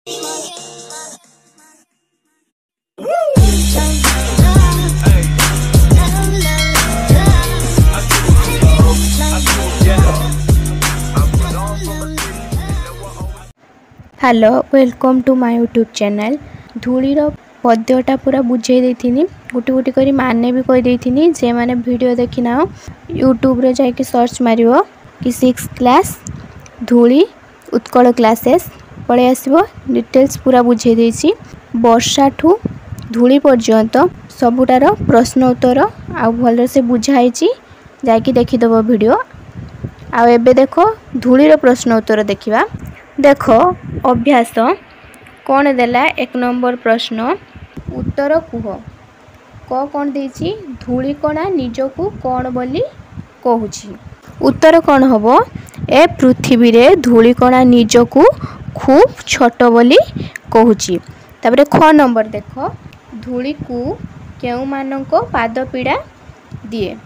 Hello welcome to my YouTube channel. धूलीर पद्यटा पूरा बुझे देथिनी गोटी गोटी करी माने भी कही देथिनी। जे माने वीडियो देखिना यूट्यूब रे जाके सर्च मारियो कि 6 क्लास धूली उत्कल क्लासेस पळे आसीबो। डिटेल्स पूरा बुझे देछि। वर्षा ठू धूली पर्यंत सबुटार प्रश्न उत्तर आ भल से बुझाइछि। जाके देखि दबो वीडियो। आ एबे देखो धूलीर प्रश्न उत्तर देखिबा। देख अभ्यास कौन देला। 1 नंबर प्रश्न उत्तर कुह। कौन देछि धूलिकणा निजकू कौन बोली कहूछि। उत्तर कौन हबो। ए पृथ्वी रे धूलिकणा निजकू खूब छोट बोली कहूछि। तापरे ख नंबर देख धूली को केउ मानको पाद पीड़ा दिए।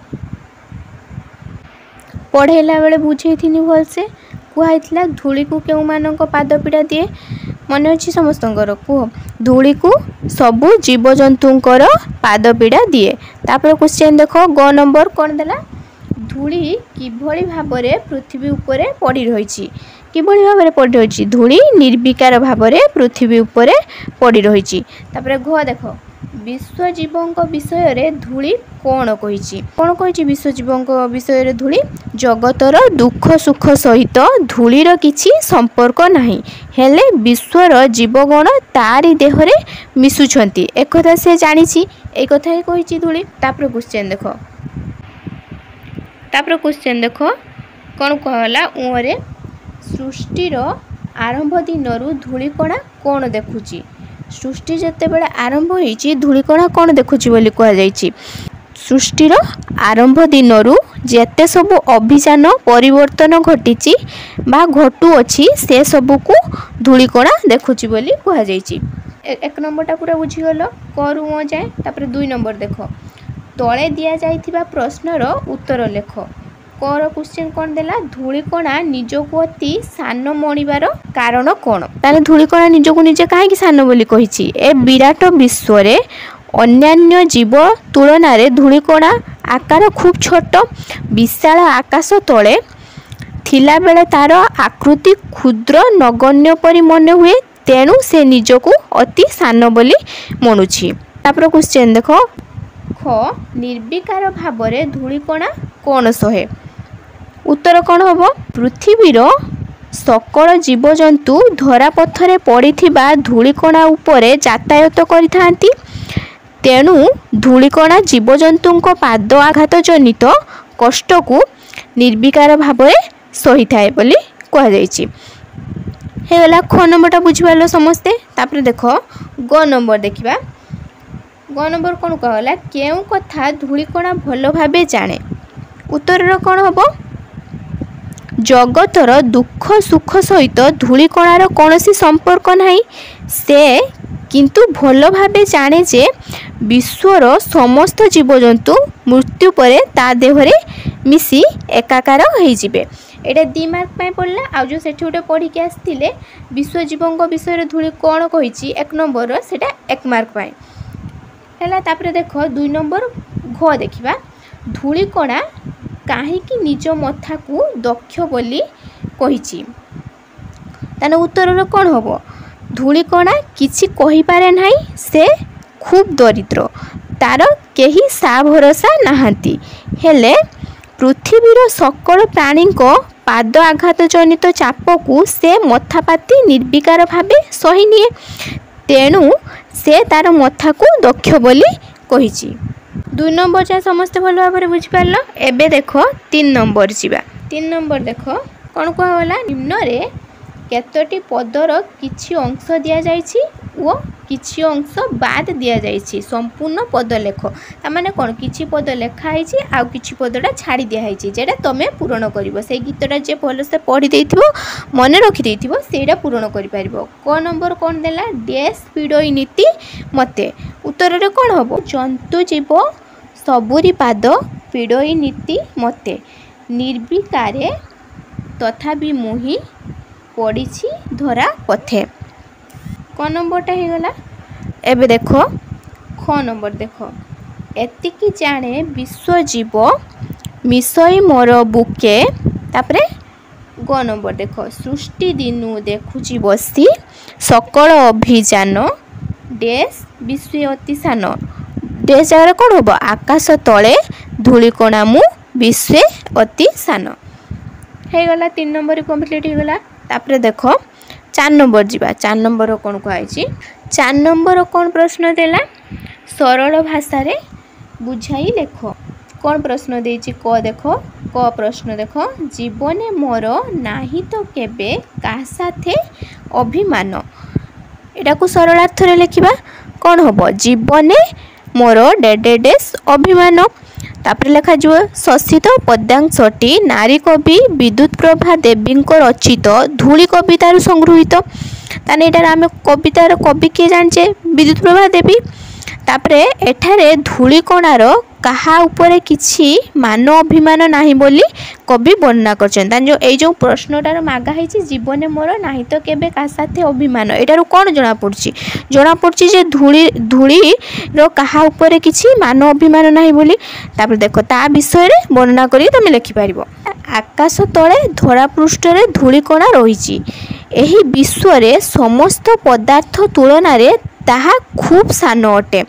पढ़ेला बेले बुझेइथिनी भल से कुहाइथिला धूली को केउ मानको पाद पीड़ा दिए। मन अछि समस्तंकर कुह। धूली को सबु जीवजंतुंकर पाद पीड़ा दिए। तापर क्वेश्चन देखो ग नंबर कोन देला। धूली किभଳି भाबरे पृथ्वी उपरे पड़ी रहिछि। किभଳି भाबरे पड़ी रहिछि। धूली निर्विकार भाबरे पृथ्वी उपरे पड़ी रहिछि। तापर घ देखो विश्वजीवंक विषय रे धूली कौन कहिछि। कौन कहिछि विश्वजीवंक विषय रे धूली। जगतर दुख सुख सहित धूलीर किछि संपर्क नाही हेले विश्वर जीवगण तारी देहरे मिसुछंती। एक कथा से जानिछि ए कथा ही कहिछि धूली। तापर क्वेश्चन देखो कौन कहला उरे सृष्टिर आरंभ दिनरु धूलिकणा कौन देखुछि। सृष्टि जते बेले आरंभ होईछि धूलिकणा कौन देखुछि बोली कहा जाईछि। सृष्टिर आरंभ दिनरु जेते सबु अभिजान परिवर्तन घटिछि बा घटू अछि से सबु को धूलिकणा देखुछि बोली कहा जाईछि। 1 नंबरटा पूरा बुझी गलो करू म जाय। तापर 2 नंबर देखो तळे दिया जाइथिबा प्रश्नर उत्तर लेख। कर क्वेश्चन कौन देला धूलिकणा निजको अति सान मणिबार कारण कौन। ताले धूलिकणा निजको निजे काहे सान बोली कहिछि। ए विराट विश्व रे अन्यान्य जीव तुलना रे धूलिकणा आकार खूब छोट। विशाल आकाश तले थिला बेले तार आकृति क्षुद्र नगण्य परि मन हुए। तेणु से निजको अति सान बोली मनुछि। तापर क्वेश्चन देखो ख निर्विकार भाबरे धूलिकणा कौन सहे। उत्तर कौन हबो। पृथ्वीर सकल जीवजंतु धरा पथरे पड़िथिबा धूलिकणा उपरे यातायात करिथांती। तेणु धूलिकणा जीवजंतुंक पाद आघात जनित कष्ट को निर्विकार भाबरे सही थाए बोली कहा जाईछि। हे गला ख नंबरटा बुझिबालो समस्ते। तापर देखो ग नंबर देखिबा। ग नंबर कौन कहला केउ कथा धूलिकणा भल भाबे जाने। उत्तर कौन हबो। जगतर दुख सुख सहित धूलिकणार कौनसी संपर्क नहीं। से किंतु भल भाबे जाने जे विश्वर समस्त जीवजंतु मृत्यु परे ता देहरे मिसी एकाकार होई जिबे। एटा 2 मार्क पय पड़ला। आ जो सेठी उटे पढ़ी के आस्थिले विश्वजीवंक विषय रे धूली कौन कहिछि 1 नंबर रो सेटा 1 मार्क पय हैला। तापर देखो 2 नंबर घ देखिबा। धूलिकणा काहेकि निज मथा को दक्ष बोली कहिछि। ताने उत्तर कौन हबो। धूलिकणा किछि कहि पारे नाही। से खूब दरिद्र तार केही सा भरोसा नाहांती हेले पृथ्वीर सकल प्राणी को पाद आघात जनित चाप को से मथापाती निर्विकार भाबे सही निए। तेणु से तार मथा को दक्ष बोली कहिछि। 2 नंबर जा समस्त भल भाबरे बुझि पारलो। एबे देखो 3 नंबर जीवा। 3 नंबर देखो कौन कहा गला निम्न रे केतोटी पदर किछि अंश दिया जाइछि ओ किछि अंश बाद दिया जाइछि। संपूर्ण पद लेख। ता माने कोन किछि पद लेखा आइछि आ किछि पदटा छाड़ी दिया आइछि जेटा तमे पूर्ण करिवो। से गीतटा जे भल से पढ़ी देथिबो मने रखि देथिबो सेटा पूर्ण करि पारिबो। क नंबर कोन देला डैश पीडोई नीति मते। उत्तर रे कोन हबो जंतु जीव सबुरी पाद पीडोई नीति मते निर्विकारे तथापि मुहि पड़िछि धरा पथे। क नंबरटा हो गला। एबे देख ख नंबर देख एतिकी जाने विश्वजीव मिसई मोर बुके। तापरे ग नंबर देख सृष्टि दिनु देखुची बसी सकल अभिजान डैश विश्व अति सान। डैश जगह कौन हम आकाश तले धूलिकणा मु विश्व अति सान हो गला। 3 नंबर कंप्लीट हो गला। तापरे देख 4 नंबर जीवा। 4 नंबर कौन कहुई 4 नंबर कौन प्रश्न देला सरल भाषा रे बुझाई लेख। कौन प्रश्न देछि क देख क प्रश्न देख जीवने मोर नाही तो केबे का साथे अभिमान। एटा को सरलार्थ रे लिखिबा कौन हम जीवने मोर डेडेडेस अभिमान। तापर लेखा जो शशित पद्यांशटी नारी कवि विद्युत प्रभा देवी रचित धूली कवितार संगृहित। ताने एटार आमे कवितार कवि किए जानिचे विद्युत प्रभा देवी। तापरे एठारे धूलिकणार कहा उपरे किछि मान अभिमान नाही बोली कवि वर्णना करछन। तान जो ए जो प्रश्नटार मागा हैछि जीवने मोर नाही तो केबे का साथे अभिमान एटार कोन जणा पड़छि जे धूली रो कहा उपरे किछि मान अभिमान नाही बोली। तापर देखो ता विषय रे वर्णना करी तमे लिखि पारिबो। आकाश तले धरा पृष्ठ रे धूलिकणा रहिछि एही विश्व रे समस्त पदार्थ तुलना रे ताहा खूब सान अटे।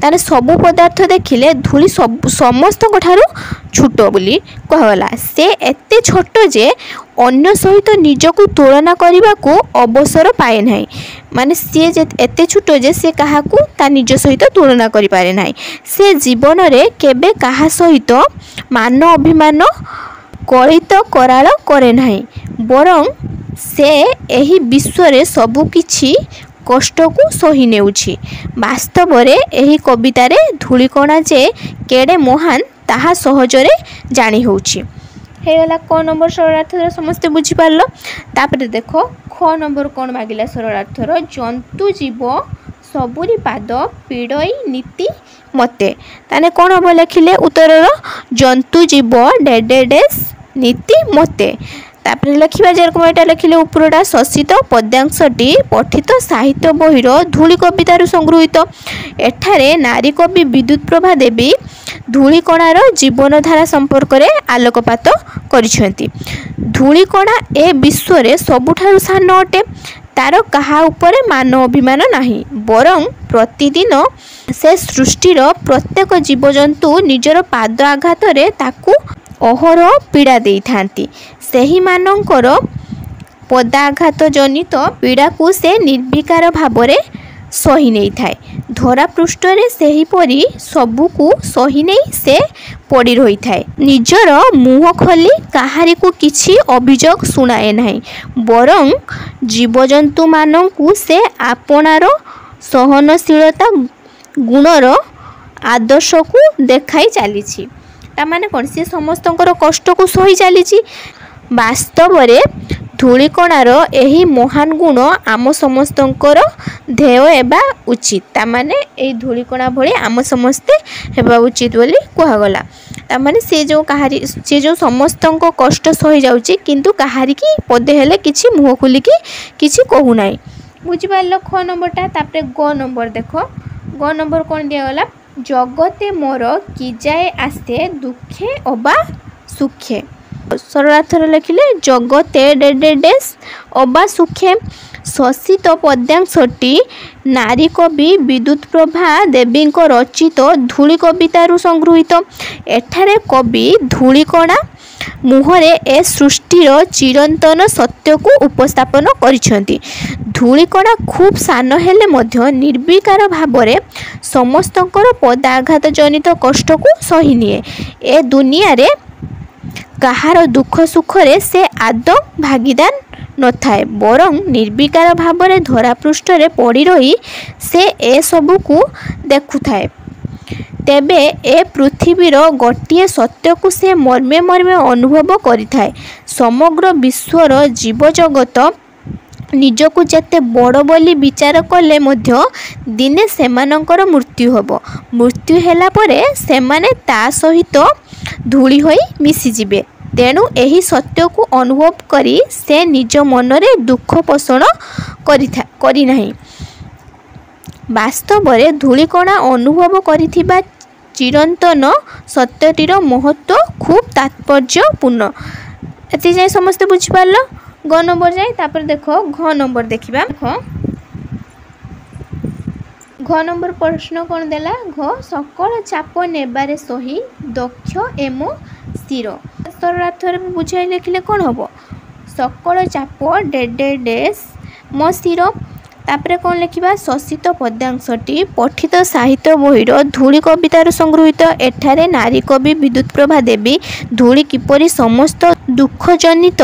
ताने सब पदार्थ देखिले धूली समस्त ठारू छोट बोली कहला। से एते छोट जे अन्य सहित निजको तुलना करने को अवसर पाए नाही। माने सी एते छोट जे से काहाकू ता निज सहित तुलना करि पारे नाही। से जीवन रे केबे काहा सहित मान अभिमान कलित कराल करे नाही बरं से एही विश्व रे सबु किछि कष्ट को सही नेउछि। वास्तव रे एही कविता रे धूलिकणा जे केड़े महान ताहा सहजरे जानी होउछि। हेगला क नंबर सरलार्थ समस्ते बुझी पारलो। तापर देखो ख नंबर कोन मागिला सरलार्थ जंतु जीव सबुरी पाद पीड़ई नीति मते। ताने कोन हम लिखिले उत्तर जंतु जीव डेडेडेस नीति मते। तापर लिखा जेरकम यहाँ लिखिले उपरटा शशित पद्यांशटी पठित साहित्य बहिर धूली कवितार संगृहित। एठारे नारी कवि विद्युत प्रभा देवी धूलिकणार जीवनधारा संपर्क में आलोकपात करिसेंती। धूलिकणा ए विश्व रे सबुठारु सान अटे। तार कहा उपरे मान अभिमान नाही बरं प्रतिदिन से सृष्टिर प्रत्येक जीवजंतु निजर पाद आघात रे ताकू अहर पीड़ा दे थांती। सेही मानकर पदाघात जनित पीड़ा को से निर्विकार भावरे सही नहीं थाए। धरा पृष्ठ रे सेही परी सबु को सही नहीं से पड़ी रही थाए। निजर मुह खोली काहारी को किछि अभियोग सुनाए नाही बरं जीवजंतु मानकु से आपनार सहनशीलता गुणर आदर्श को देखाई चली। तामाने कौन सी समस्त कष्ट को सही चली। वास्तव रे धूलिकणार एही महान गुण आम समस्तंकर ध्येय हेबा उचित। तामाने एही धूलिकणा भली आम समस्ते हेबा उचित बोली कहगला। तामाने से जो समस्तंक कष्ट सही जाउची किंतु कहारी की पदे हेले किछि मुह खुली की किछि कहू नाही। बुझी पारलो ख नंबरटा। तापरे ग नंबर देखो ग नंबर कोन दिया गला जगते मोर कि जाए आस्ते दुखे अबा सुखे। सरलार्थ लिखिले जगते डेडेडेस अबा सुखे। शशित पद्यांशटी नारी कवि विद्युत प्रभा देवी रचित धूली कवितार संगृहित। एठारे कवि धूलिकणा मुहरे ए सृष्टिर चिरंतन सत्य को उपस्थापन करिसेंती। धूलिकणा खूब सान हेले मध्य निर्विकार भावरे समस्तंकर पदाघात जनित कष्ट को सही निए। ए दुनिया रे कहार दुख सुख रे से आदौ भागीदार न थाए बरं निर्विकार भावरे धरा पृष्ठ रे पड़ी रही से ए सबु को देखु थाए। तेबे ए पृथ्वीर गोटे सत्य को से मर्मे मर्मे अनुभव करिथाए। समग्र विश्वर जीव जगत निजको जेते बड़ बोली विचार कले मध्य दिने सेमानंकर मृत्यु होबो। मृत्यु हेला परे सेमाने ता सहित धूली होई मिसी जिबे। तेणु एही सत्य को अनुभव करी से निज मन रे दुख पोषण करी नाही। ବାସ୍ତବରେ ଧୂଳିକଣା ଅନୁଭବ କରିଥିବା ଚିରନ୍ତନ ସତ୍ୟଟିର ମହତ୍ଵ ଖୁବ୍ ତାତ୍ପର୍ଯ୍ୟପୂର୍ଣ୍ଣ। ଏତିକି ଯାଏ ସମସ୍ତେ ବୁଝିପାରିଲ ଗ ନମ୍ବର ଯାଏ। ତାପରେ ଦେଖ ଘ ନମ୍ବର ଦେଖିବା। ଦେଖ ଘ ନମ୍ବର ପ୍ରଶ୍ନ କ'ଣ ଦେଲା? ଘ ସକଳ ଚାପ ନେବାରେ ସହି ଦକ୍ଷ ଏମ ସ୍ଥିର। ସରଳାର୍ଥରେ ବୁଝାଇ ଲେଖିଲେ କ'ଣ ହେବ? ସକଳ ଚାପ ଡେସ୍ ମ ସ୍ଥିର। ତାପରେ କ'ଣ ଲେଖିବା? ଶୋଷିତ ପଦ୍ୟାଂଶଟି ପଠିତ ସାହିତ୍ୟ ବହିର ଧୂଳି କବିତାରୁ ସଂଗୃହୀତ। ଏଠାରେ ନାରୀ କବି ବିଦ୍ୟୁତ୍ପ୍ରଭା ଦେବୀ ଧୂଳି କିପରି ସମସ୍ତ ଦୁଃଖଜନିତ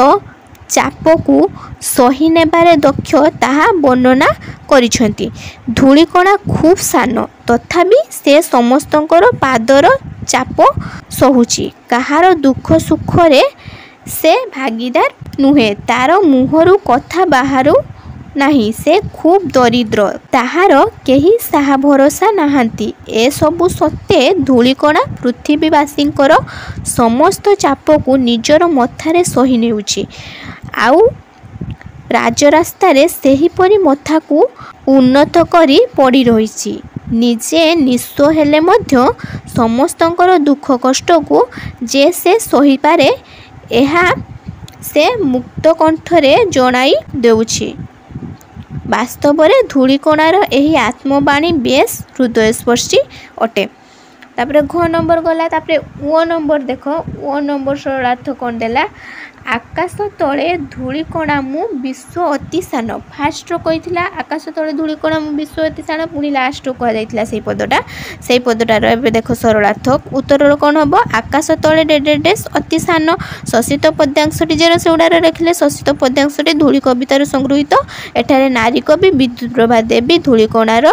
ଚାପକୁ ସହି ନେବାରେ ଦକ୍ଷ ତାହା ବର୍ଣ୍ଣନା କରିଛନ୍ତି। ଧୂଳିକଣା ଖୁବ୍ ସାନ, ତଥାପି ସେ ସମସ୍ତଙ୍କର ପାଦର ଚାପ ସହୁଛି। କାହାର ଦୁଃଖ ସୁଖରେ ସେ ଭାଗିଦାର ନୁହେଁ। ତାର ମୁହଁରୁ କଥା ବାହାରୁ ନାହିଁ। ସେ ଖୁବ୍ ଦରିଦ୍ର, ତାହାର କେହି ସାହା ଭରସା ନାହାନ୍ତି। ଏସବୁ ସତ୍ତ୍ୱେ ଧୂଳିକଣା ପୃଥିବୀବାସୀଙ୍କର ସମସ୍ତ ଚାପକୁ ନିଜର ମଥାରେ ସହି ନେଉଛି। ଆଉ ରାଜରାସ୍ତାରେ ସେହିପରି ମଥାକୁ ଉନ୍ନତ କରି ପଡ଼ି ରହିଛି। ନିଜେ ନିଃସ୍ୱ ହେଲେ ମଧ୍ୟ ସମସ୍ତଙ୍କର ଦୁଃଖ କଷ୍ଟକୁ ଯେ ସେ ସହିପାରେ, ଏହା ସେ ମୁକ୍ତ କଣ୍ଠରେ ଜଣାଇ ଦେଉଛି। ବାସ୍ତବରେ ଧୂଳିକଣାର ଏହି ଆତ୍ମବାଣୀ ବେଶ୍ ହୃଦୟସ୍ପର୍ଶୀ ଅଟେ। ତାପରେ ଘ ନମ୍ବର ଗଲା। ତାପରେ ଓ ନମ୍ବର ଦେଖ। ଓ ନମ୍ବର ସରଳାର୍ଥ କ'ଣ ଦେଲା? ଆକାଶ ତଳେ ଧୂଳିକଣା ମୁଁ ବିଶ୍ୱ ଅତି ସାନ। ଫାଷ୍ଟର କହିଥିଲା ଆକାଶ ତଳେ ଧୂଳିକଣା ମୁଁ ବିଶ୍ୱ ଅତି ସାନ, ପୁଣି ଲାଷ୍ଟରୁ କୁହାଯାଇଥିଲା ସେଇ ପଦଟା। ସେଇ ପଦଟାର ଏବେ ଦେଖ ସରଳାର୍ଥ। ଉତ୍ତରର କ'ଣ ହେବ? ଆକାଶ ତଳେ ଡେସ୍ ଅତି ସାନ। ଶୋଷିତ ପଦ୍ୟାଂଶଟି ଯେର ସେଗୁଡ଼ାରେ ଲେଖିଲେ ଶୋଷିତ ପଦ୍ୟାଂଶଟି ଧୂଳି କବିତାରୁ ସଂଗୃହୀତ। ଏଠାରେ ନାରୀ କବି ବିଦ୍ୟୁତ୍ପ୍ରଭା ଦେବୀ ଧୂଳିକଣାର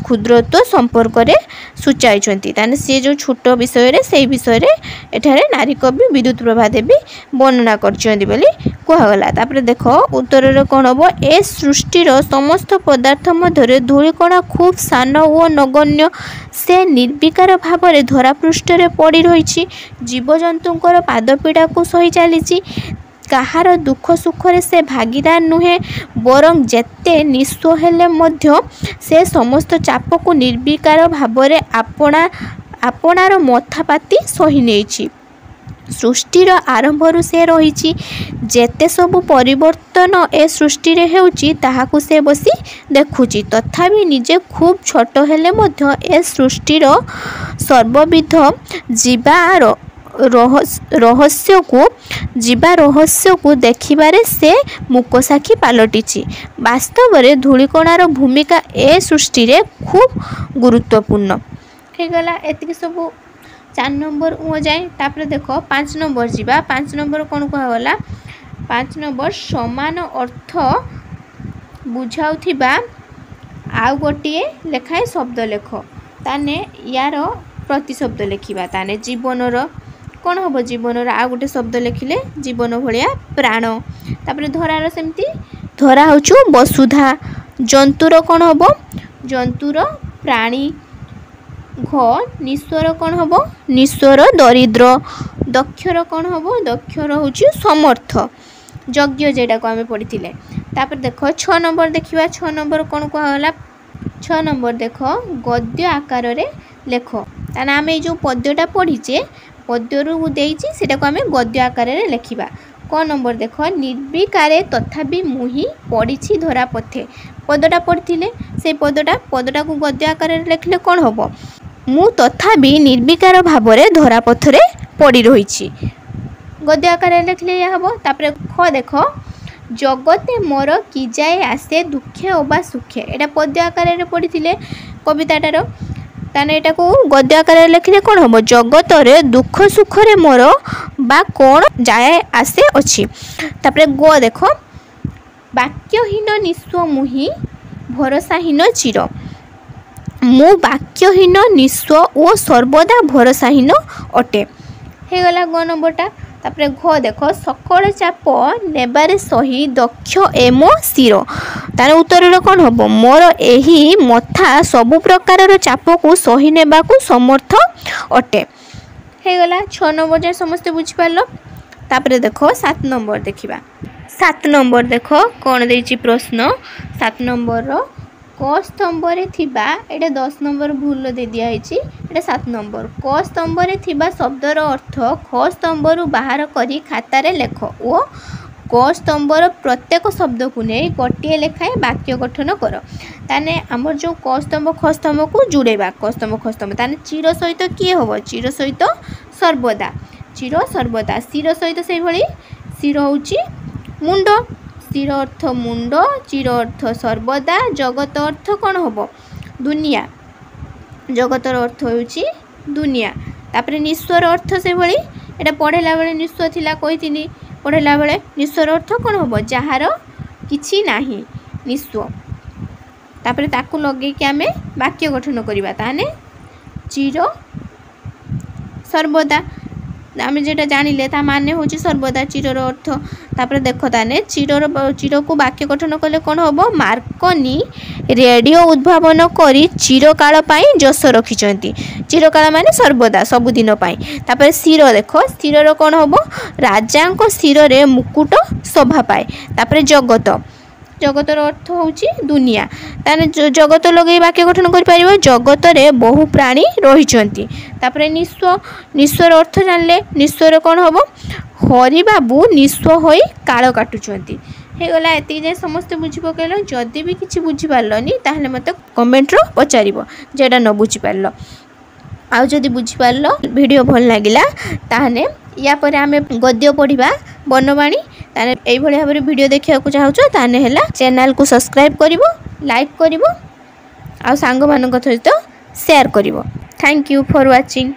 କ୍ଷୁଦ୍ରତ୍ୱ ସମ୍ପର୍କରେ ସୂଚାଇଛନ୍ତି। ତାହେଲେ ସିଏ ଯେଉଁ ଛୋଟ ବିଷୟରେ ସେଇ ବିଷୟରେ ଏଠାରେ ନାରୀ କବି ବିଦ୍ୟୁତ୍ପ୍ରଭା ଦେବୀ ବର୍ଣ୍ଣନା କରିଛନ୍ତି ବୋଲି କୁହାଗଲା। ତାପରେ ଦେଖ ଉତ୍ତରରେ କ'ଣ ହେବ? ଏ ସୃଷ୍ଟିର ସମସ୍ତ ପଦାର୍ଥ ମଧ୍ୟରେ ଧୂଳିକଣା ଖୁବ୍ ସାନ ଓ ନଗଣ୍ୟ। ସେ ନିର୍ବିକାର ଭାବରେ ଧରାପୃଷ୍ଠରେ ପଡ଼ି ରହିଛି। ଜୀବଜନ୍ତୁଙ୍କର ପାଦପୀଡ଼ାକୁ ସହି ଚାଲିଛି। କାହାର ଦୁଃଖ ସୁଖରେ ସେ ଭାଗିଦାର ନୁହେଁ, ବରଂ ଯେତେ ନିଃସ୍ୱ ହେଲେ ମଧ୍ୟ ସେ ସମସ୍ତ ଚାପକୁ ନିର୍ବିକାର ଭାବରେ ଆପଣାର ମଥା ପାତି ସହି ନେଇଛି। ସୃଷ୍ଟିର ଆରମ୍ଭରୁ ସେ ରହିଛି। ଯେତେ ସବୁ ପରିବର୍ତ୍ତନ ଏ ସୃଷ୍ଟିରେ ହେଉଛି ତାହାକୁ ସେ ବସି ଦେଖୁଛି। ତଥାପି ନିଜେ ଖୁବ୍ ଛୋଟ ହେଲେ ମଧ୍ୟ ଏ ସୃଷ୍ଟିର ସର୍ବବିଧ ରହସ୍ୟକୁ ଦେଖିବାରେ ସେ ମୂକସାକ୍ଷୀ ପାଲଟିଛି। ବାସ୍ତବରେ ଧୂଳିକଣାର ଭୂମିକା ଏ ସୃଷ୍ଟିରେ ଖୁବ୍ ଗୁରୁତ୍ୱପୂର୍ଣ୍ଣ। ହେଇଗଲା ଏତିକି ସବୁ 4 ନମ୍ବର ଓ ଯାଏ। ତାପରେ ଦେଖ 5 ନମ୍ବର ଯିବା। 5 ନମ୍ବର କ'ଣ କୁହାଗଲା? 5 ନମ୍ବର ସମାନ ଅର୍ଥ ବୁଝାଉଥିବା ଆଉ ଗୋଟିଏ ଲେଖାଏ ଶବ୍ଦ ଲେଖ। ତାହେଲେ ୟାର ପ୍ରତିଶବ୍ଦ ଲେଖିବା। ତାହେଲେ ଜୀବନର କ'ଣ ହେବ? ଜୀବନର ଆଉ ଗୋଟେ ଶବ୍ଦ ଲେଖିଲେ ଜୀବନ ଭଳିଆ ପ୍ରାଣ। ତାପରେ ଧରାର ସେମିତି ଧରା ହେଉଛୁ ବସୁଧା। ଜନ୍ତୁର କ'ଣ ହେବ? ଜନ୍ତୁର ପ୍ରାଣୀ। ଘ ନିଃସ୍ୱର କ'ଣ ହେବ? ନିଃସ୍ୱର ଦରିଦ୍ର। ଦକ୍ଷର କ'ଣ ହେବ? ଦକ୍ଷର ହେଉଛି ସମର୍ଥ, ଯଜ୍ଞ ଯେଟାକୁ ଆମେ ପଢ଼ିଥିଲେ। ତାପରେ ଦେଖ 6 ନମ୍ବର ଦେଖିବା। 6 ନମ୍ବର କ'ଣ କୁହାଗଲା? 6 ନମ୍ବର ଦେଖ ଗଦ୍ୟ ଆକାରରେ ଲେଖ। ତାହେଲେ ଆମେ ଏଇ ଯେଉଁ ପଦ୍ୟଟା ପଢ଼ିଛେ, ପଦ୍ୟରୁ ଦେଇଛି ସେଟାକୁ ଆମେ ଗଦ୍ୟ ଆକାରରେ ଲେଖିବା। କ ନମ୍ବର ଦେଖ ନିର୍ବିକାରେ ତଥାପି ମୁହିଁ ପଡ଼ିଛି ଧରା ପଥେ। ପଦଟା ପଢ଼ିଥିଲେ ସେଇ ପଦଟାକୁ ଗଦ୍ୟ ଆକାରରେ ଲେଖିଲେ କ'ଣ ହେବ? ମୁଁ ତଥାପି ନିର୍ବିକାର ଭାବରେ ଧରାପଥରେ ପଡ଼ି ରହିଛି। ଗଦ୍ୟ ଆକାରରେ ଲେଖିଲେ ଏହା ହେବ। ତାପରେ ଖ ଦେଖ ଜଗତେ ମୋର କି ଯାଏ ଆସେ ଦୁଃଖେ ଅବା ସୁଖେ। ଏଇଟା ପଦ୍ୟ ଆକାରରେ ପଢ଼ିଥିଲେ କବିତାଟାର। ତାହେଲେ ଏଟାକୁ ଗଦ୍ୟ ଆକାରରେ ଲେଖିଲେ କ'ଣ ହେବ? ଜଗତରେ ଦୁଃଖ ସୁଖରେ ମୋର ବା କ'ଣ ଯାଏ ଆସେ ଅଛି। ତାପରେ ଗ ଦେଖ ବାକ୍ୟହୀନ ନିଃସ୍ୱ ମୁହିଁ ଭରସାହୀନ ଚିର। ମୁଁ ବାକ୍ୟହୀନ ନିଃସ୍ୱ ଓ ସର୍ବଦା ଭରସାହୀନ ଅଟେ। ହେଇଗଲା ଗ ନମ୍ବରଟା। ତାପରେ ଘ ଦେଖ ସକଳ ଚାପ ନେବାରେ ସହି ଦକ୍ଷ ଏମ ସ୍ଥିର। ତାର ଉତ୍ତରରେ କ'ଣ ହେବ? ମୋର ଏହି ମଥା ସବୁ ପ୍ରକାରର ଚାପକୁ ସହି ନେବାକୁ ସମର୍ଥ ଅଟେ। ହେଇଗଲା 6 ନମ୍ବର ଯାଏ ସମସ୍ତେ ବୁଝିପାରିଲ। ତାପରେ ଦେଖ 7 ନମ୍ବର ଦେଖିବା। 7 ନମ୍ବର ଦେଖ କ'ଣ ଦେଇଛି ପ୍ରଶ୍ନ। 7 ନମ୍ବରର क स्तंभ रे थिबा एटा 10 नंबर भूल दे दिया हैछि एटा 7 नंबर क स्तंभ रे थिबा शब्दर अर्थ ख स्तंभ रु बाहर करी खाता रे लेख ओ क स्तंभर प्रत्येक शब्द को नहीं गोटे लेखाएं वाक्य गठन कर ताने आमर जो क स्तंभ ख स्तंभ को जुड़ेबा क स्तंभ ख स्तंभ ताने चिर सहित किए होबो चिर सहित सर्वदा चिर सर्वदा सिर सहित से भली सिर होची मुंड सिर अर्थ मुंड चिर अर्थ सर्वदा जगत अर्थ कौन होबो दुनिया जगतर अर्थ होची दुनिया तापर निस्वर अर्थ से भली एटा पढ़ेला बेले निस्व थिला कहिथिनी पढ़ेला बेले निस्वर अर्थ कौन होबो जहार किछि नाही निस्व तापर ताकू लगे कि आमे वाक्य गठन करिबा ताने चिर सर्वदा आम जेटा जानिले ता माने होची सर्वदा चिरर अर्थ तापर देखो ताने चिर को वाक्य गठन कले कौन होबो मार्कनी रेडियो उद्भावन करी चिरकाल पाई जस रखिचंती चिरकाल माने सर्वदा सबुदिन पाई तापर सिर देखो सिरर कौन होबो राजांको सिर रे मुकुट शोभा पाए तापर जगत जगतर अर्थ होची दुनिया ताने जगत लगे वाक्य गठन कर परिबो जगत रे बहु प्राणी रहिचंती तापर निस्व निस्वर अर्थ जानले निस्वर कौन होबो हरि बाबू निस्व होई काळ काटुचंती हे गला एति जे समस्त बुझी पकेलो जदी भी किछि बुझी पारलनी ताहले मते कमेंट रो पचारिबो जेडा न बुझी पारलो आउ जदी बुझी पारलो वीडियो भल लागिला ताहने या पर आमे गद्य पढिबा बनवाणी ताने एई भली भाबरे वीडियो देखिया को चाहउछो ताने हैला चैनल को सब्सक्राइब करिवो लाइक करिवो आ सांग मानक सहित शेयर करिवो थैंक यू फॉर वाचिंग।